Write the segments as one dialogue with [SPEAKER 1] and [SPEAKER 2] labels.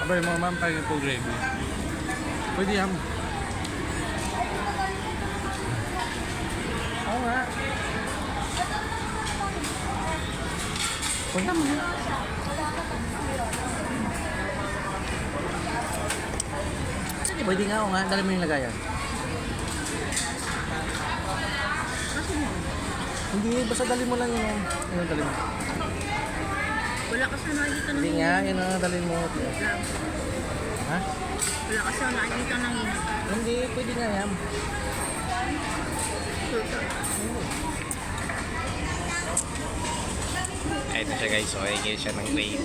[SPEAKER 1] Abay mo, ma'am, tayo po gravy. Pwede yan. Oo nga. Pwede mo. Pwede nga, oo nga. Dali mo yung lagayan. Hindi, basta dali mo lang yun. Ano dali mo?
[SPEAKER 2] Wala kasi nakikita ng
[SPEAKER 1] Hindi nga, yun ang dali mo. Ha?
[SPEAKER 2] Wala kasi nakikita ng init.
[SPEAKER 1] Hindi, pwede nga yan. Ito siya guys, so ay siya ng gravy.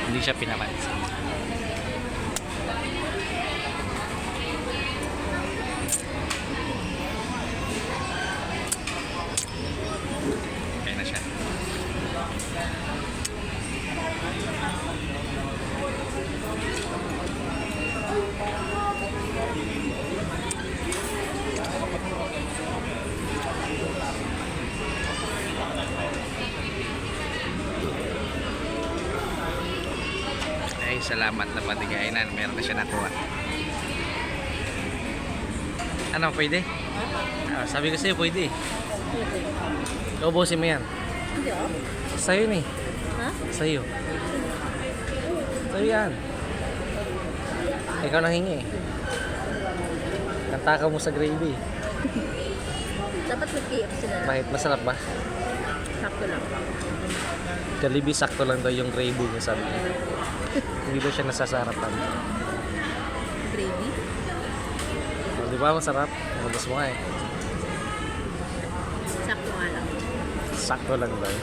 [SPEAKER 1] Hindi siya pinamansin. Okay na siya. Ay, salamat na patigainan. Meron na siya nakuha. Ano, pwede? Ah, sabi ko sa'yo, pwede. Ubusin mo yan.
[SPEAKER 2] Hindi ah.
[SPEAKER 1] Sa'yo ni.
[SPEAKER 2] Ha?
[SPEAKER 1] Sa'yo. Sa'yo yan. Ikaw nang hingi. Kantaka mo sa gravy.
[SPEAKER 2] Dapat mag-KF sila na.
[SPEAKER 1] Bakit? Masarap ba?
[SPEAKER 2] Sakto lang.
[SPEAKER 1] Jollibee, sakto lang daw yung gravy niya, sabi niya. Hindi daw siya nasasarapan.
[SPEAKER 2] Gravy.
[SPEAKER 1] O, di ba masarap? Magulos mo nga eh.
[SPEAKER 2] Sakto nga lang.
[SPEAKER 1] Sakto lang daw.